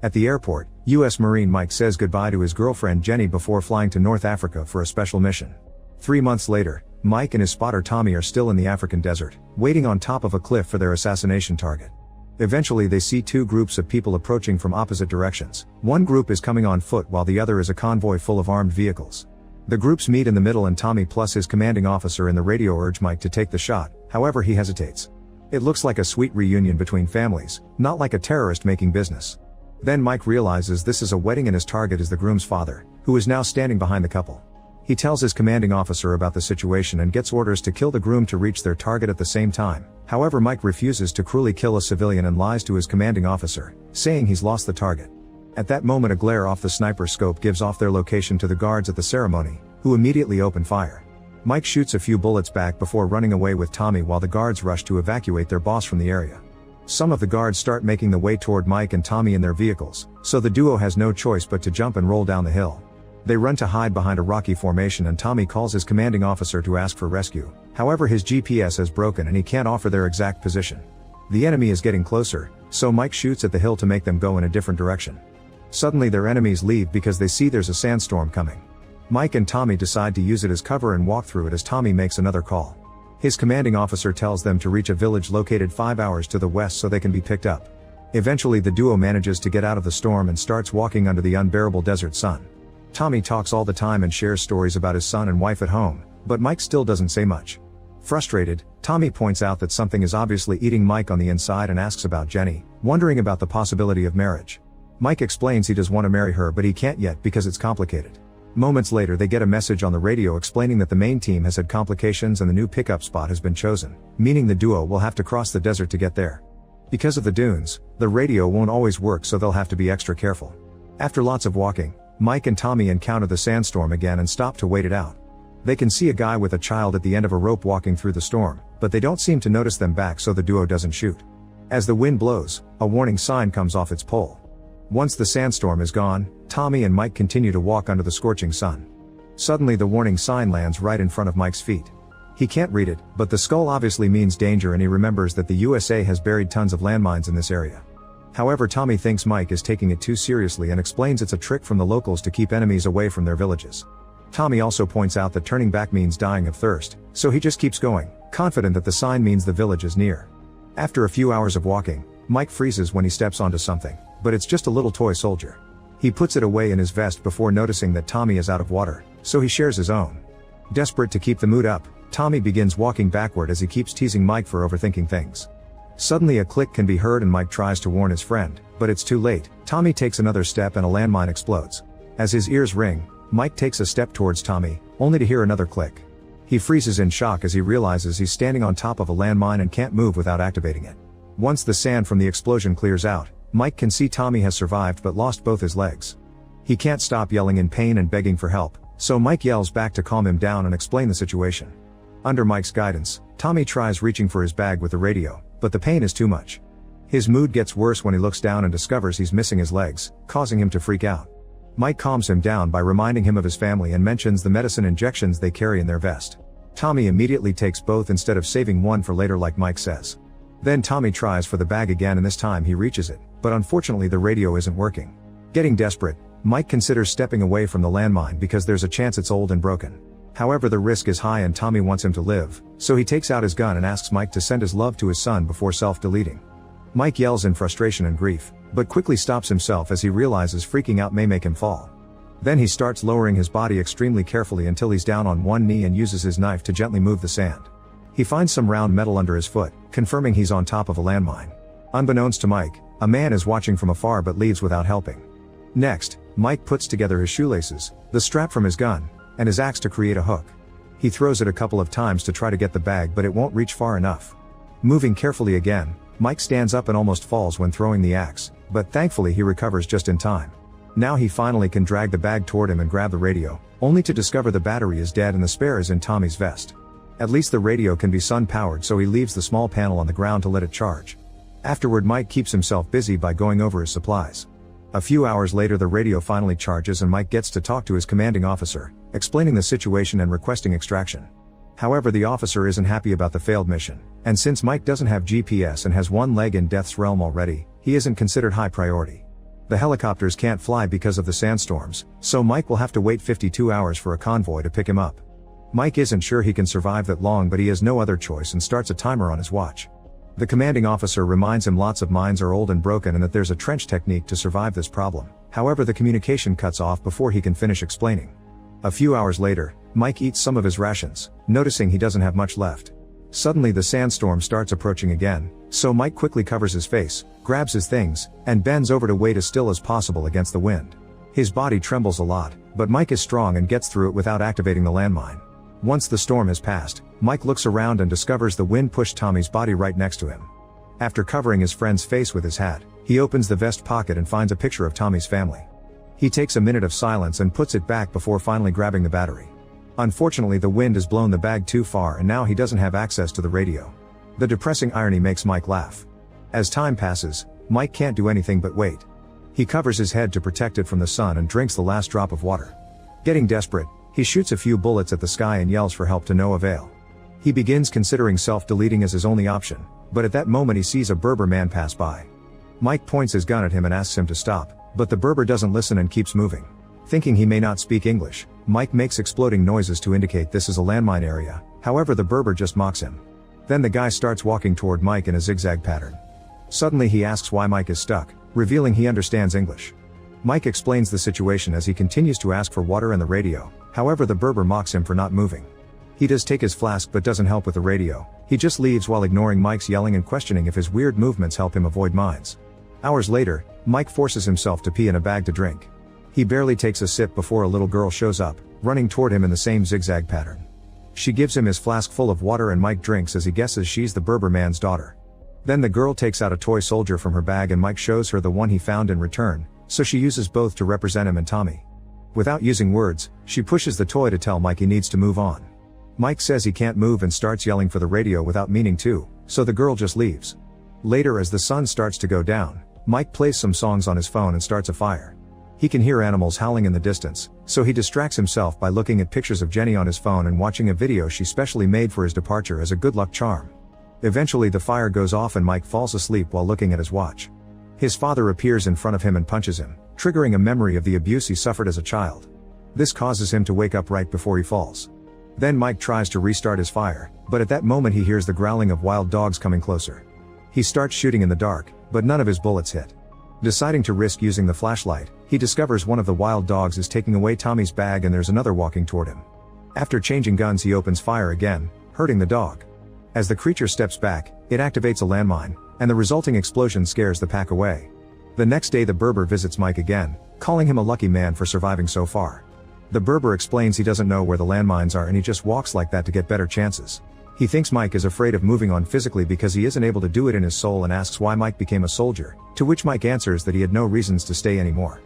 At the airport, U.S. Marine Mike says goodbye to his girlfriend Jenny before flying to North Africa for a special mission. 3 months later, Mike and his spotter Tommy are still in the African desert, waiting on top of a cliff for their assassination target. Eventually they see two groups of people approaching from opposite directions. One group is coming on foot while the other is a convoy full of armed vehicles. The groups meet in the middle and Tommy plus his commanding officer in the radio urge Mike to take the shot, however he hesitates. It looks like a sweet reunion between families, not like a terrorist making business. Then Mike realizes this is a wedding and his target is the groom's father, who is now standing behind the couple. He tells his commanding officer about the situation and gets orders to kill the groom to reach their target at the same time. However, Mike refuses to cruelly kill a civilian and lies to his commanding officer, saying he's lost the target. At that moment a glare off the sniper's scope gives off their location to the guards at the ceremony, who immediately open fire. Mike shoots a few bullets back before running away with Tommy while the guards rush to evacuate their boss from the area. Some of the guards start making the way toward Mike and Tommy in their vehicles, so the duo has no choice but to jump and roll down the hill. They run to hide behind a rocky formation and Tommy calls his commanding officer to ask for rescue. However, his GPS has broken and he can't offer their exact position. The enemy is getting closer, so Mike shoots at the hill to make them go in a different direction. Suddenly their enemies leave because they see there's a sandstorm coming. Mike and Tommy decide to use it as cover and walk through it as Tommy makes another call. His commanding officer tells them to reach a village located 5 hours to the west so they can be picked up. Eventually the duo manages to get out of the storm and starts walking under the unbearable desert sun. Tommy talks all the time and shares stories about his son and wife at home, but Mike still doesn't say much. Frustrated, Tommy points out that something is obviously eating Mike on the inside and asks about Jenny, wondering about the possibility of marriage. Mike explains he does want to marry her but he can't yet because it's complicated. Moments later they get a message on the radio explaining that the main team has had complications and the new pickup spot has been chosen, meaning the duo will have to cross the desert to get there. Because of the dunes, the radio won't always work so they'll have to be extra careful. After lots of walking, Mike and Tommy encounter the sandstorm again and stop to wait it out. They can see a guy with a child at the end of a rope walking through the storm, but they don't seem to notice them back so the duo doesn't shoot. As the wind blows, a warning sign comes off its pole. Once the sandstorm is gone, Tommy and Mike continue to walk under the scorching sun. Suddenly the warning sign lands right in front of Mike's feet. He can't read it, but the skull obviously means danger and he remembers that the USA has buried tons of landmines in this area. However, Tommy thinks Mike is taking it too seriously and explains it's a trick from the locals to keep enemies away from their villages. Tommy also points out that turning back means dying of thirst, so he just keeps going, confident that the sign means the village is near. After a few hours of walking, Mike freezes when he steps onto something, but it's just a little toy soldier. He puts it away in his vest before noticing that Tommy is out of water, so he shares his own. Desperate to keep the mood up, Tommy begins walking backward as he keeps teasing Mike for overthinking things. Suddenly a click can be heard and Mike tries to warn his friend, but it's too late. Tommy takes another step and a landmine explodes. As his ears ring, Mike takes a step towards Tommy, only to hear another click. He freezes in shock as he realizes he's standing on top of a landmine and can't move without activating it. Once the sand from the explosion clears out, Mike can see Tommy has survived but lost both his legs. He can't stop yelling in pain and begging for help, so Mike yells back to calm him down and explain the situation. Under Mike's guidance, Tommy tries reaching for his bag with the radio, but the pain is too much. His mood gets worse when he looks down and discovers he's missing his legs, causing him to freak out. Mike calms him down by reminding him of his family and mentions the medicine injections they carry in their vest. Tommy immediately takes both instead of saving one for later like Mike says. Then Tommy tries for the bag again and this time he reaches it, but unfortunately the radio isn't working. Getting desperate, Mike considers stepping away from the landmine because there's a chance it's old and broken. However, the risk is high and Tommy wants him to live, so he takes out his gun and asks Mike to send his love to his son before self-deleting. Mike yells in frustration and grief, but quickly stops himself as he realizes freaking out may make him fall. Then he starts lowering his body extremely carefully until he's down on one knee and uses his knife to gently move the sand. He finds some round metal under his foot, confirming he's on top of a landmine. Unbeknownst to Mike, a man is watching from afar but leaves without helping. Next, Mike puts together his shoelaces, the strap from his gun, and his axe to create a hook. He throws it a couple of times to try to get the bag but it won't reach far enough. Moving carefully again, Mike stands up and almost falls when throwing the axe, but thankfully he recovers just in time. Now he finally can drag the bag toward him and grab the radio, only to discover the battery is dead and the spare is in Tommy's vest. At least the radio can be sun-powered, so he leaves the small panel on the ground to let it charge. Afterward, Mike keeps himself busy by going over his supplies. A few hours later the radio finally charges and Mike gets to talk to his commanding officer, explaining the situation and requesting extraction. However, the officer isn't happy about the failed mission, and since Mike doesn't have GPS and has one leg in Death's realm already, he isn't considered high priority. The helicopters can't fly because of the sandstorms, so Mike will have to wait 52 hours for a convoy to pick him up. Mike isn't sure he can survive that long, but he has no other choice and starts a timer on his watch. The commanding officer reminds him lots of mines are old and broken and that there's a trench technique to survive this problem. However, the communication cuts off before he can finish explaining. A few hours later, Mike eats some of his rations, noticing he doesn't have much left. Suddenly the sandstorm starts approaching again, so Mike quickly covers his face, grabs his things, and bends over to wait as still as possible against the wind. His body trembles a lot, but Mike is strong and gets through it without activating the landmine. Once the storm has passed, Mike looks around and discovers the wind pushed Tommy's body right next to him. After covering his friend's face with his hat, he opens the vest pocket and finds a picture of Tommy's family. He takes a minute of silence and puts it back before finally grabbing the battery. Unfortunately, the wind has blown the bag too far and now he doesn't have access to the radio. The depressing irony makes Mike laugh. As time passes, Mike can't do anything but wait. He covers his head to protect it from the sun and drinks the last drop of water. Getting desperate, he shoots a few bullets at the sky and yells for help to no avail. He begins considering self-deleting as his only option, but at that moment he sees a Berber man pass by. Mike points his gun at him and asks him to stop, but the Berber doesn't listen and keeps moving. Thinking he may not speak English, Mike makes exploding noises to indicate this is a landmine area. However, the Berber just mocks him. Then the guy starts walking toward Mike in a zigzag pattern. Suddenly he asks why Mike is stuck, revealing he understands English. Mike explains the situation as he continues to ask for water and the radio. However, the Berber mocks him for not moving. He does take his flask but doesn't help with the radio. He just leaves while ignoring Mike's yelling and questioning if his weird movements help him avoid mines. Hours later, Mike forces himself to pee in a bag to drink. He barely takes a sip before a little girl shows up, running toward him in the same zigzag pattern. She gives him his flask full of water and Mike drinks as he guesses she's the Berber man's daughter. Then the girl takes out a toy soldier from her bag and Mike shows her the one he found in return, so she uses both to represent him and Tommy. Without using words, she pushes the toy to tell Mike he needs to move on. Mike says he can't move and starts yelling for the radio without meaning to, so the girl just leaves. Later, as the sun starts to go down, Mike plays some songs on his phone and starts a fire. He can hear animals howling in the distance, so he distracts himself by looking at pictures of Jenny on his phone and watching a video she specially made for his departure as a good luck charm. Eventually the fire goes off and Mike falls asleep while looking at his watch. His father appears in front of him and punches him, triggering a memory of the abuse he suffered as a child. This causes him to wake up right before he falls. Then Mike tries to restart his fire, but at that moment he hears the growling of wild dogs coming closer. He starts shooting in the dark, but none of his bullets hit. Deciding to risk using the flashlight, he discovers one of the wild dogs is taking away Tommy's bag and there's another walking toward him. After changing guns, he opens fire again, hurting the dog. As the creature steps back, it activates a landmine, and the resulting explosion scares the pack away. The next day the Berber visits Mike again, calling him a lucky man for surviving so far. The Berber explains he doesn't know where the landmines are and he just walks like that to get better chances. He thinks Mike is afraid of moving on physically because he isn't able to do it in his soul and asks why Mike became a soldier, to which Mike answers that he had no reasons to stay anymore.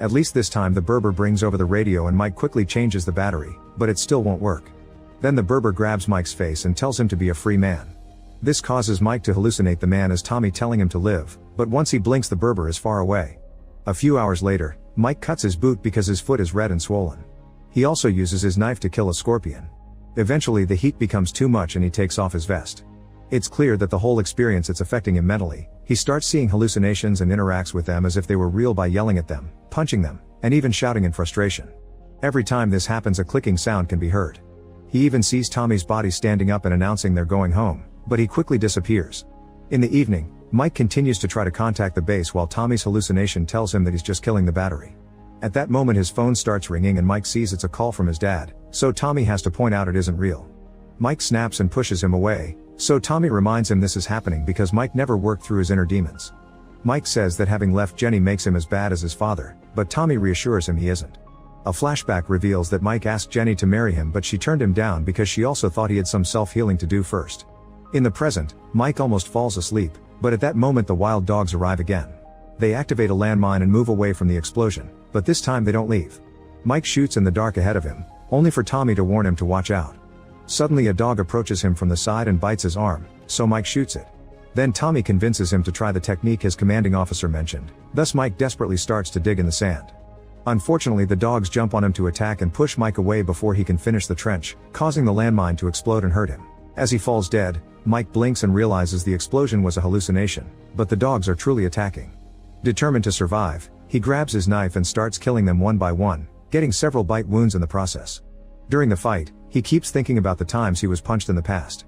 At least this time the Berber brings over the radio and Mike quickly changes the battery, but it still won't work. Then the Berber grabs Mike's face and tells him to be a free man. This causes Mike to hallucinate the man as Tommy telling him to live, but once he blinks the Berber is far away. A few hours later, Mike cuts his boot because his foot is red and swollen. He also uses his knife to kill a scorpion. Eventually the heat becomes too much and he takes off his vest. It's clear that the whole experience is affecting him mentally. He starts seeing hallucinations and interacts with them as if they were real by yelling at them, punching them, and even shouting in frustration. Every time this happens, a clicking sound can be heard. He even sees Tommy's body standing up and announcing they're going home, but he quickly disappears. In the evening, Mike continues to try to contact the base while Tommy's hallucination tells him that he's just killing the battery. At that moment his phone starts ringing and Mike sees it's a call from his dad, so Tommy has to point out it isn't real. Mike snaps and pushes him away, so Tommy reminds him this is happening because Mike never worked through his inner demons. Mike says that having left Jenny makes him as bad as his father, but Tommy reassures him he isn't. A flashback reveals that Mike asked Jenny to marry him but she turned him down because she also thought he had some self-healing to do first. In the present, Mike almost falls asleep, but at that moment the wild dogs arrive again. They activate a landmine and move away from the explosion, but this time they don't leave. Mike shoots in the dark ahead of him, only for Tommy to warn him to watch out. Suddenly a dog approaches him from the side and bites his arm, so Mike shoots it. Then Tommy convinces him to try the technique his commanding officer mentioned, thus Mike desperately starts to dig in the sand. Unfortunately the dogs jump on him to attack and push Mike away before he can finish the trench, causing the landmine to explode and hurt him. As he falls dead, Mike blinks and realizes the explosion was a hallucination, but the dogs are truly attacking. Determined to survive, He grabs his knife and starts killing them one by one, getting several bite wounds in the process. During the fight, he keeps thinking about the times he was punched in the past.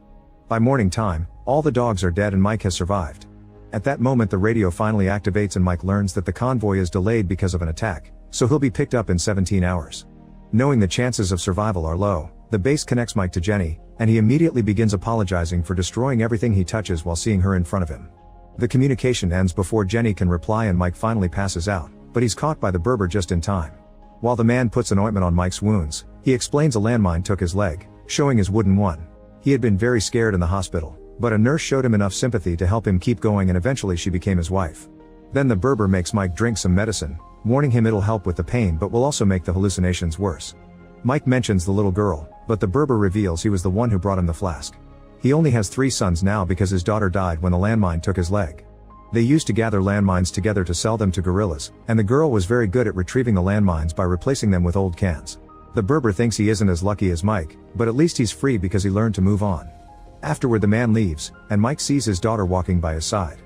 By morning time, all the dogs are dead and Mike has survived. At that moment the radio finally activates and Mike learns that the convoy is delayed because of an attack, so he'll be picked up in 17 hours. Knowing the chances of survival are low, the base connects Mike to Jenny, and he immediately begins apologizing for destroying everything he touches while seeing her in front of him. The communication ends before Jenny can reply and Mike finally passes out, but he's caught by the Berber just in time. While the man puts an ointment on Mike's wounds, he explains a landmine took his leg, showing his wooden one. He had been very scared in the hospital, but a nurse showed him enough sympathy to help him keep going and eventually she became his wife. Then the Berber makes Mike drink some medicine, warning him it'll help with the pain but will also make the hallucinations worse. Mike mentions the little girl, but the Berber reveals he was the one who brought him the flask. He only has 3 sons now because his daughter died when the landmine took his leg. They used to gather landmines together to sell them to guerrillas, and the girl was very good at retrieving the landmines by replacing them with old cans. The Berber thinks he isn't as lucky as Mike, but at least he's free because he learned to move on. Afterward the man leaves, and Mike sees his daughter walking by his side.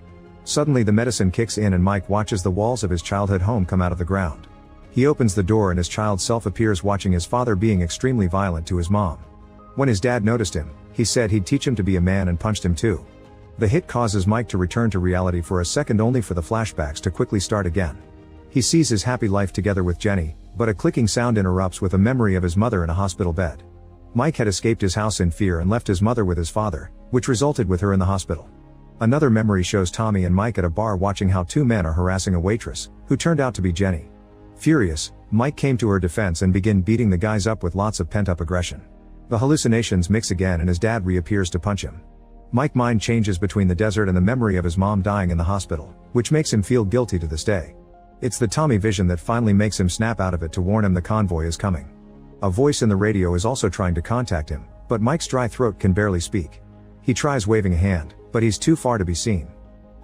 Suddenly the medicine kicks in and Mike watches the walls of his childhood home come out of the ground. He opens the door and his child self appears watching his father being extremely violent to his mom. When his dad noticed him, he said he'd teach him to be a man and punched him too. The hit causes Mike to return to reality for a second only for the flashbacks to quickly start again. He sees his happy life together with Jenny, but a clicking sound interrupts with a memory of his mother in a hospital bed. Mike had escaped his house in fear and left his mother with his father, which resulted with her in the hospital. Another memory shows Tommy and Mike at a bar watching how 2 men are harassing a waitress, who turned out to be Jenny. Furious, Mike came to her defense and began beating the guys up with lots of pent-up aggression. The hallucinations mix again and his dad reappears to punch him. Mike's mind changes between the desert and the memory of his mom dying in the hospital, which makes him feel guilty to this day. It's the Tommy vision that finally makes him snap out of it to warn him the convoy is coming. A voice in the radio is also trying to contact him, but Mike's dry throat can barely speak. He tries waving a hand, but he's too far to be seen.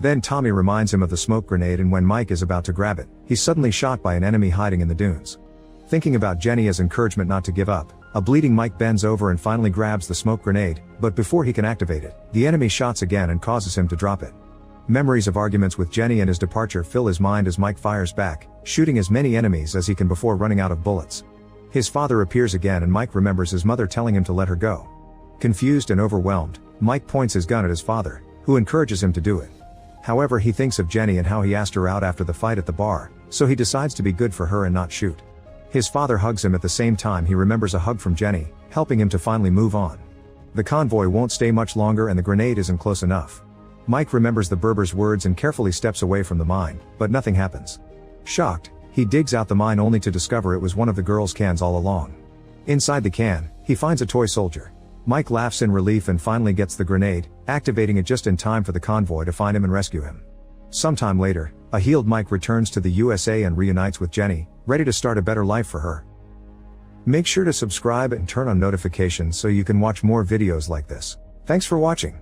Then Tommy reminds him of the smoke grenade and when Mike is about to grab it, he's suddenly shot by an enemy hiding in the dunes. Thinking about Jenny as encouragement not to give up, a bleeding Mike bends over and finally grabs the smoke grenade, but before he can activate it, the enemy shots again and causes him to drop it. Memories of arguments with Jenny and his departure fill his mind as Mike fires back, shooting as many enemies as he can before running out of bullets. His father appears again and Mike remembers his mother telling him to let her go. Confused and overwhelmed, Mike points his gun at his father, who encourages him to do it. However, he thinks of Jenny and how he asked her out after the fight at the bar, so he decides to be good for her and not shoot. His father hugs him at the same time he remembers a hug from Jenny, helping him to finally move on. The convoy won't stay much longer and the grenade isn't close enough. Mike remembers the Berber's words and carefully steps away from the mine, but nothing happens. Shocked, he digs out the mine only to discover it was one of the girl's cans all along. Inside the can, he finds a toy soldier. Mike laughs in relief and finally gets the grenade, activating it just in time for the convoy to find him and rescue him. Sometime later, a healed Mike returns to the USA and reunites with Jenny, ready to start a better life for her. Make sure to subscribe and turn on notifications so you can watch more videos like this. Thanks for watching.